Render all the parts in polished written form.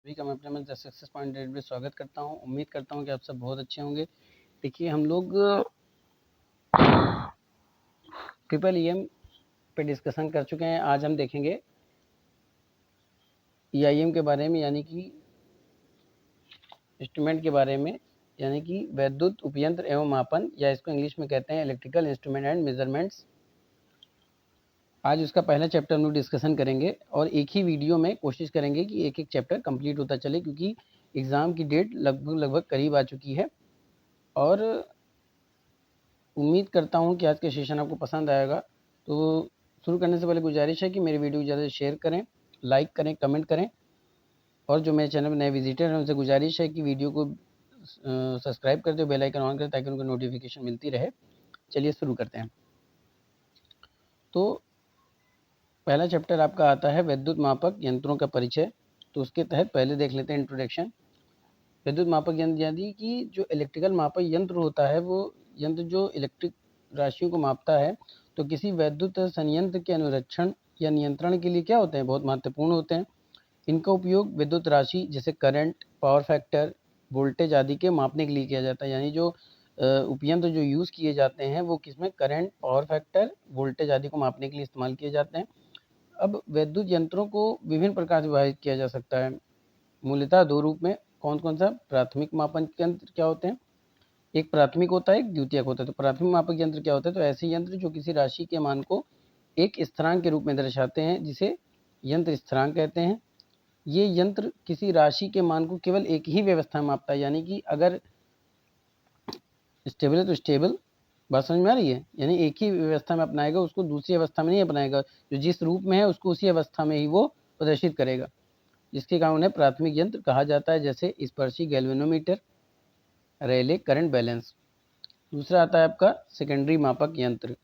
सभी का मैं अपने में द सक्सेस पॉइंट में स्वागत करता हूं। उम्मीद करता हूं कि आप सब बहुत अच्छे होंगे। देखिए, हम लोग ट्रिपल ईएम पे डिस्कशन कर चुके हैं। आज हम देखेंगे ईआईएम के बारे में, यानी कि इंस्ट्रूमेंट के बारे में, यानी कि वैद्युत उपयंत्र एवं मापन, या इसको इंग्लिश में कहते हैं इलेक्ट्रिकल इंस्ट्रूमेंट एंड मेजरमेंट्स। आज उसका पहला चैप्टर हम लोग डिस्कशन करेंगे और एक ही वीडियो में कोशिश करेंगे कि एक एक चैप्टर कंप्लीट होता चले, क्योंकि एग्ज़ाम की डेट लगभग करीब आ चुकी है। और उम्मीद करता हूँ कि आज का सेशन आपको पसंद आएगा। तो शुरू करने से पहले गुजारिश है कि मेरी वीडियो ज़्यादा शेयर करें, लाइक करें, कमेंट करें, और जो मेरे चैनल में नए विजिटर हैं उनसे गुजारिश है कि वीडियो को सब्सक्राइब कर दो, बेल आइकन ऑन करें ताकि उनको नोटिफिकेशन मिलती रहे। चलिए शुरू करते हैं। तो पहला चैप्टर आपका आता है विद्युत मापक यंत्रों का परिचय। तो उसके तहत पहले देख लेते हैं इंट्रोडक्शन। विद्युत मापक यंत्र यानी कि जो इलेक्ट्रिकल मापक यंत्र होता है, वो यंत्र जो इलेक्ट्रिक राशियों को मापता है। तो किसी वैद्युत संयंत्र के अनुरक्षण या नियंत्रण के लिए क्या होते हैं, बहुत महत्वपूर्ण होते हैं। इनका उपयोग विद्युत राशि जैसे करंट, पावर फैक्टर, वोल्टेज आदि के मापने के लिए किया जाता है। यानी जो उपयंत्र जो यूज़ किए जाते हैं वो किसमें, करंट, पावर फैक्टर, वोल्टेज आदि को मापने के लिए इस्तेमाल किए जाते हैं। अब वैद्युत यंत्रों को विभिन्न प्रकार से विभाजित किया जा सकता है, मूलतः दो रूप में। कौन कौन सा? प्राथमिक मापन यंत्र क्या होते हैं, एक प्राथमिक होता है, एक द्वितीयक होता है। तो प्राथमिक मापक यंत्र क्या होता है? तो ऐसे यंत्र जो किसी राशि के मान को एक स्थिरांक के रूप में दर्शाते हैं, जिसे यंत्र स्थिरांक कहते हैं। ये यंत्र किसी राशि के मान को केवल एक ही व्यवस्था में मापता है, यानी कि अगर स्टेबल है तो स्टेबल, बात समझ में आ रही है? यानी एक ही व्यवस्था में अपनाएगा, उसको दूसरी अवस्था में नहीं अपनाएगा। जो जिस रूप में है उसको उसी अवस्था में ही वो प्रदर्शित करेगा, जिसके कारण उन्हें प्राथमिक यंत्र कहा जाता है, जैसे स्पर्शी गैल्वेनोमीटर, रेले करंट बैलेंस। दूसरा आता है आपका सेकेंडरी मापक यंत्र।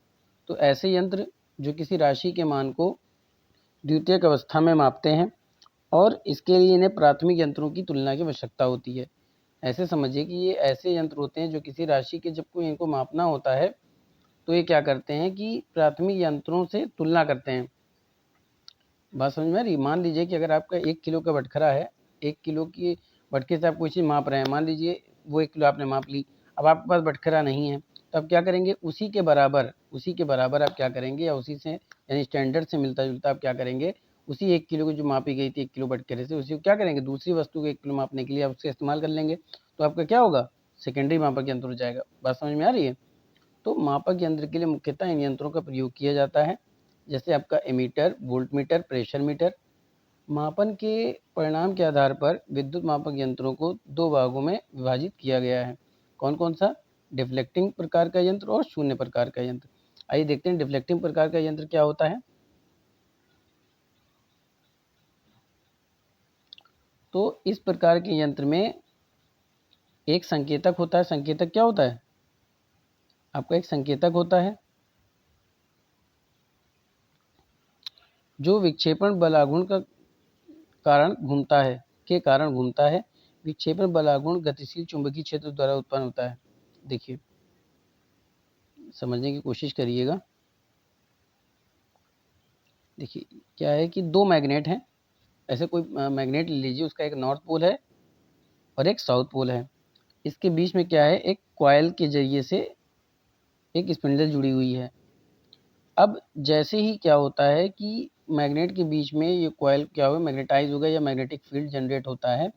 तो ऐसे यंत्र जो किसी राशि के मान को द्वितीयक अवस्था में मापते हैं, और इसके लिए इन्हें प्राथमिक यंत्रों की तुलना की आवश्यकता होती है। ऐसे समझिए कि ये ऐसे यंत्र होते हैं जो किसी राशि के जब कोई इनको मापना होता है, तो ये क्या करते हैं कि प्राथमिक यंत्रों से तुलना करते हैं। बात समझ में आ रही? मान लीजिए कि अगर आपका 1 किलो का बटखरा है, 1 किलो की बटके से आप कोई चीज़ माप रहे हैं, मान लीजिए वो 1 किलो आपने माप ली। अब आपके पास बटखरा नहीं है, तो आप क्या करेंगे, उसी के बराबर आप क्या करेंगे, या उसी से यानी स्टैंडर्ड से मिलता जुलता आप क्या करेंगे, उसी 1 किलो को जो मापी गई थी 1 किलो बटखरे से, उसी को क्या करेंगे, दूसरी वस्तु को 1 किलो मापने के लिए आप उसका इस्तेमाल कर लेंगे। तो आपका क्या होगा, सेकेंडरी मापक यंत्र हो जाएगा। बात समझ में आ रही है? तो मापक यंत्र के लिए मुख्यतः इन यंत्रों का प्रयोग किया जाता है, जैसे आपका एमीटर, वोल्टमीटर, प्रेशर मीटर। मापन के परिणाम के आधार पर विद्युत मापक यंत्रों को दो भागों में विभाजित किया गया है। कौन कौन सा? डिफ्लेक्टिंग प्रकार का यंत्र और शून्य प्रकार का यंत्र। आइए देखते हैं डिफ्लेक्टिंग प्रकार का यंत्र क्या होता है। तो इस प्रकार के यंत्र में एक संकेतक होता है। संकेतक क्या होता है? आपका एक संकेतक होता है जो विक्षेपण बलागुण का कारण घूमता है। विक्षेपण बलागुण गतिशील चुंबकीय क्षेत्र द्वारा उत्पन्न होता है। देखिए, समझने की कोशिश करिएगा। देखिए क्या है कि दो मैग्नेट हैं। ऐसे कोई मैग्नेट ले लीजिए, उसका एक नॉर्थ पोल है और एक साउथ पोल है। इसके बीच में क्या है, एक कॉइल के जरिए से एक स्पिंडल जुड़ी हुई है। अब जैसे ही क्या होता है कि मैग्नेट के बीच में ये कॉइल क्या होगा, मैग्नेटाइज होगा, या मैग्नेटिक फील्ड जनरेट होता है।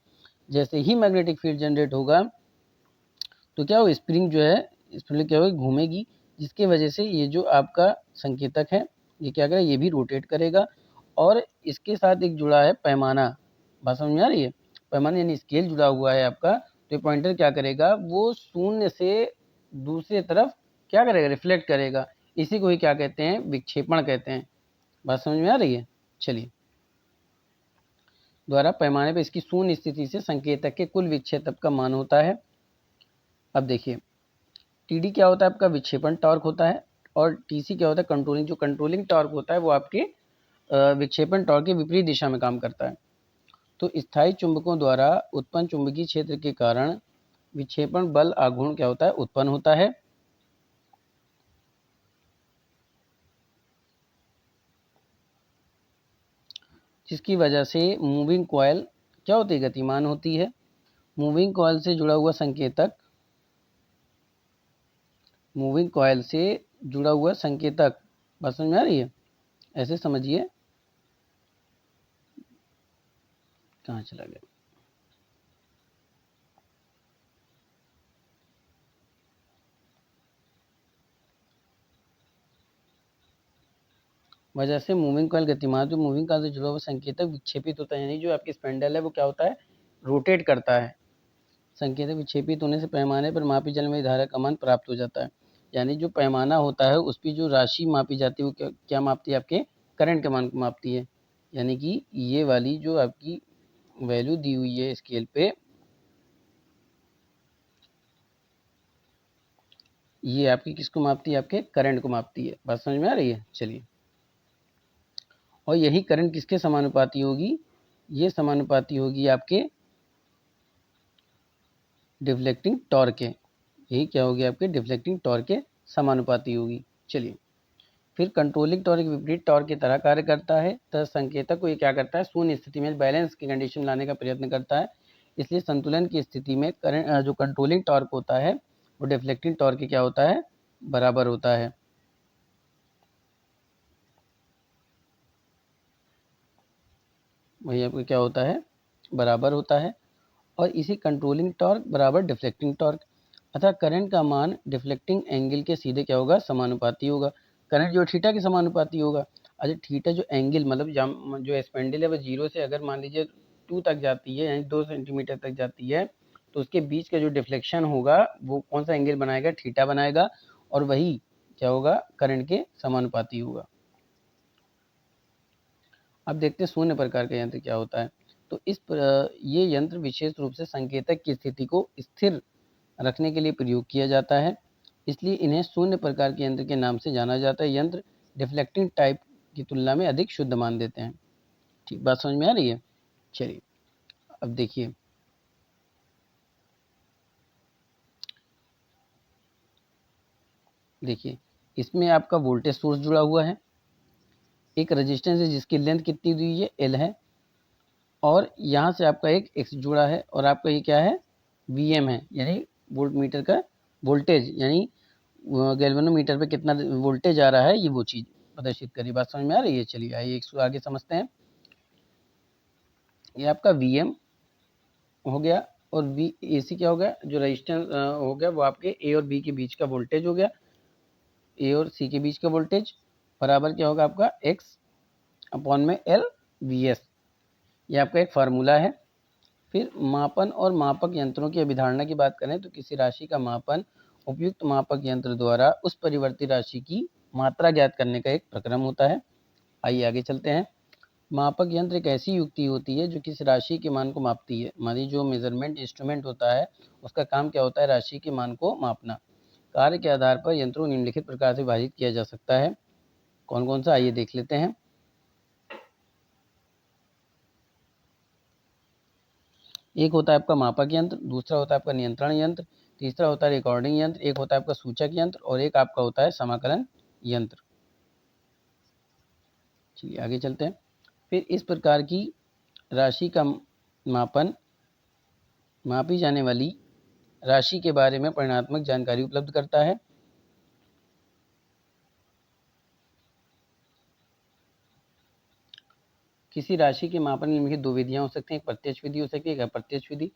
जैसे ही मैग्नेटिक फील्ड जनरेट होगा तो क्या होगा, स्प्रिंग जो है, स्प्रिंग क्या होगी, घूमेगी, जिसकी वजह से ये जो आपका संकेतक है ये क्या करेगा, ये भी रोटेट करेगा। और इसके साथ एक जुड़ा है पैमाना। बात समझ में आ रही है? पैमाना यानी स्केल जुड़ा हुआ है आपका। तो ये पॉइंटर क्या करेगा, वो शून्य से दूसरी तरफ क्या करेगा, रिफ्लेक्ट करेगा। इसी को ही क्या कहते हैं, विक्षेपण कहते हैं। बात समझ में आ रही है? चलिए, द्वारा पैमाने पर इसकी शून्य स्थिति से संकेतक के कुल विक्षेपण का मान होता है। अब देखिए, टीडी क्या होता है, आपका विक्षेपण टॉर्क होता है, और टीसी क्या होता है, कंट्रोलिंग। जो कंट्रोलिंग टॉर्क होता है वो आपके विक्षेपण टॉर्क के विपरीत दिशा में काम करता है। तो स्थायी चुंबकों द्वारा उत्पन्न चुंबकीय क्षेत्र के कारण विक्षेपण बल आघूर्ण क्या होता है, उत्पन्न होता है। जिसकी वजह से मूविंग कॉयल क्या होती है, गतिमान होती है। मूविंग कॉइल से जुड़ा हुआ संकेतक, मूविंग कॉइल से जुड़ा हुआ संकेतक, बात समझ में आ रही है, ऐसे समझिए। कहाँ चला गया, वजह से मूविंग कॉइल गतिमान, जो मूविंग कॉइल से जुड़ा हुआ संकेतक विक्षेपित होता है, यानी जो आपकी स्पेंडल है वो क्या होता है, रोटेट करता है। संकेतक विक्षेपित होने से पैमाने पर मापी जाने वाली धारा का मान प्राप्त हो जाता है। यानी जो पैमाना होता है उस पर जो राशि मापी जाती है वो क्या मापती है, आपके करंट के मान को मापती है। यानी कि ये वाली जो आपकी वैल्यू दी हुई है स्केल पे, ये आपकी किसको मापती है, आपके करंट को मापती है। बात समझ में आ रही है, चलिए। और यही करंट किसके समानुपाती होगी, ये समानुपाती होगी आपके डिफ्लेक्टिंग टॉर्क के। यही क्या होगी, आपके डिफ्लेक्टिंग टॉर्क के समानुपाती होगी। चलिए, फिर कंट्रोलिंग टॉर्क विपरीत टॉर्क की तरह कार्य करता है, तथा संकेतक को ये क्या करता है, शून्य स्थिति में बैलेंस की कंडीशन लाने का प्रयत्न करता है। इसलिए संतुलन की स्थिति में करंट, जो कंट्रोलिंग टॉर्क होता है वो डिफ्लेक्टिंग टॉर्क के क्या होता है, बराबर होता है। वही आपको क्या होता है, बराबर होता है। और इसी कंट्रोलिंग टॉर्क बराबर डिफ्लेक्टिंग टॉर्क, अतः करंट का मान डिफ्लेक्टिंग एंगल के सीधे क्या होगा, समानुपाती होगा। करंट जो थीटा के समानुपाती होगा। अच्छा, थीटा जो एंगल मतलब जो स्पेंडल है वो जीरो से अगर मान लीजिए 2 तक जाती है, यानी 2 सेंटीमीटर तक जाती है, तो उसके बीच का जो डिफ्लेक्शन होगा वो कौन सा एंगल बनाएगा, थीटा बनाएगा। और वही क्या होगा, करंट के समानुपाती होगा। अब देखते हैं शून्य प्रकार का यंत्र क्या होता है। तो ये यंत्र विशेष रूप से संकेतक की स्थिति को स्थिर रखने के लिए प्रयोग किया जाता है, इसलिए इन्हें शून्य प्रकार के यंत्र के नाम से जाना जाता है। यंत्र डिफ्लेक्टिंग टाइप की तुलना में अधिक शुद्ध मान देते हैं। ठीक, बात समझ में आ रही है। चलिए, अब देखिए, इसमें आपका वोल्टेज सोर्स जुड़ा हुआ है, एक रेजिस्टेंस है जिसकी लेंथ कितनी दी हुई है, एल है, और यहाँ से आपका एक एक्स जुड़ा है, और आपका ये क्या है, वी एम है, यानी वोल्ट मीटर का वोल्टेज, यानी गैल्वेनोमीटर पे कितना वोल्टेज आ रहा है, ये वो चीज़ प्रदर्शित करी। बात समझ में आ रही है। चलिए, आइए इसको आगे समझते हैं। ये आपका वी एम हो गया, और वी ए सी क्या हो गया, जो रजिस्टेंस हो गया वो आपके ए और बी के बीच का वोल्टेज हो गया, ए और सी के बीच का वोल्टेज बराबर क्या होगा, आपका एक्स अपॉन में एल वी एस। ये आपका एक फार्मूला है। फिर मापन और मापक यंत्रों की अभिधारणा की बात करें तो किसी राशि का मापन उपयुक्त मापक यंत्र द्वारा उस परिवर्ती राशि की मात्रा ज्ञात करने का एक प्रक्रम होता है। आइए आगे चलते हैं। मापक यंत्र एक ऐसी युक्ति होती है जो किसी राशि के मान को मापती है। मानिए जो मेजरमेंट इंस्ट्रूमेंट होता है उसका काम क्या होता है, राशि के मान को मापना। कार्य के आधार पर यंत्रों को निम्नलिखित प्रकार से विभाजित किया जा सकता है। कौन कौन सा, आइए देख लेते हैं। एक होता है आपका मापक यंत्र, दूसरा होता है आपका नियंत्रण यंत्र, तीसरा होता है रिकॉर्डिंग यंत्र, एक होता है आपका सूचक यंत्र, और एक आपका होता है समाकलन यंत्र। चलिए आगे चलते हैं। फिर इस प्रकार की राशि का मापन मापी जाने वाली राशि के बारे में परिणात्मक जानकारी उपलब्ध करता है। किसी राशि के मापन निम्नलिखित दो विधियां हो सकती हैं, एक प्रत्यक्ष विधि हो सकती है, एक अप्रत्यक्ष विधि।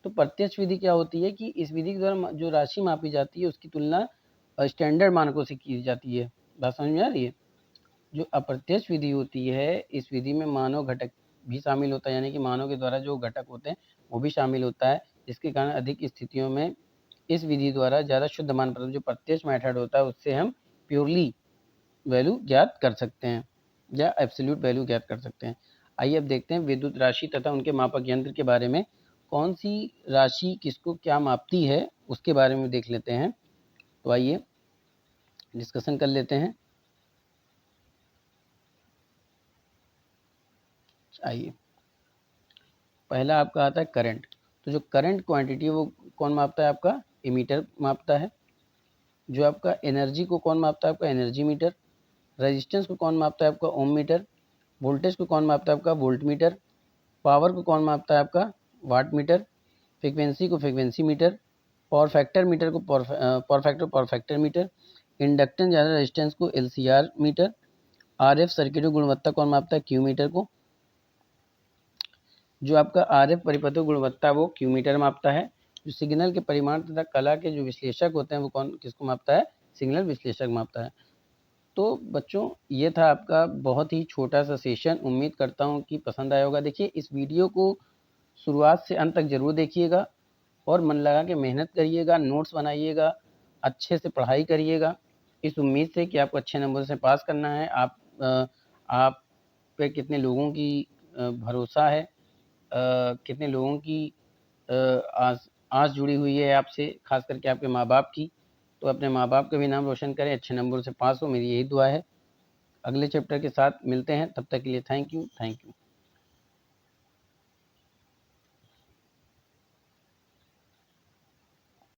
तो प्रत्यक्ष विधि क्या होती है कि इस विधि के द्वारा जो राशि मापी जाती है उसकी तुलना स्टैंडर्ड मानकों से की जाती है। बात समझ में आ रही है। जो अप्रत्यक्ष विधि होती है, इस विधि में मानव घटक भी शामिल होता है, यानी कि मानव के द्वारा जो घटक होते हैं वो भी शामिल होता है, जिसके कारण अधिक स्थितियों में इस विधि द्वारा ज़्यादा शुद्ध मान जो प्रत्यक्ष मेथड होता है उससे हम प्योरली वैल्यू ज्ञात कर सकते हैं या एब्सोल्यूट वैल्यू ज्ञात कर सकते हैं। आइए अब देखते हैं विद्युत राशि तथा उनके मापक यंत्र के बारे में। कौन सी राशि किसको क्या मापती है उसके बारे में देख लेते हैं। तो आइए डिस्कशन कर लेते हैं। आइए, पहला आपका आता है करंट। तो जो करंट क्वांटिटी है वो कौन मापता है, आपका एमीटर मापता है। जो आपका एनर्जी को कौन मापता है, आपका एनर्जी मीटर। रेजिस्टेंस को कौन मापता है, आपका ओम मीटर। वोल्टेज को कौन मापता है, आपका वोल्ट मीटर। पावर को कौन मापता है आपका, वाट मीटर। फ्रीक्वेंसी को frequency meter. Power factor metre को पावर फैक्टर मीटर। इंडक्टेंस या रेजिस्टेंस को LCR मीटर। RF सर्किट की गुणवत्ता कौन मापता है, क्यू मीटर को। जो आपका RF परिपथों की गुणवत्ता वो क्यू मीटर मापता है। जो सिग्नल के परिमाण तथा कला के जो विश्लेषक होते हैं वो कौन किसको मापता है, सिग्नल विश्लेषक मापता है। तो बच्चों ये था आपका बहुत ही छोटा सा सेशन, उम्मीद करता हूँ कि पसंद आया होगा। देखिए इस वीडियो को शुरुआत से अंत तक जरूर देखिएगा और मन लगा के मेहनत करिएगा, नोट्स बनाइएगा, अच्छे से पढ़ाई करिएगा, इस उम्मीद से कि आपको अच्छे नंबर से पास करना है। आप पे कितने लोगों की भरोसा है, कितने लोगों की आस जुड़ी हुई है आपसे, खास करके आपके माँ बाप की। तो अपने माँ बाप का भी नाम रोशन करें, अच्छे नंबर से पास हो, मेरी यही दुआ है। अगले चैप्टर के साथ मिलते हैं, तब तक के लिए थैंक यू।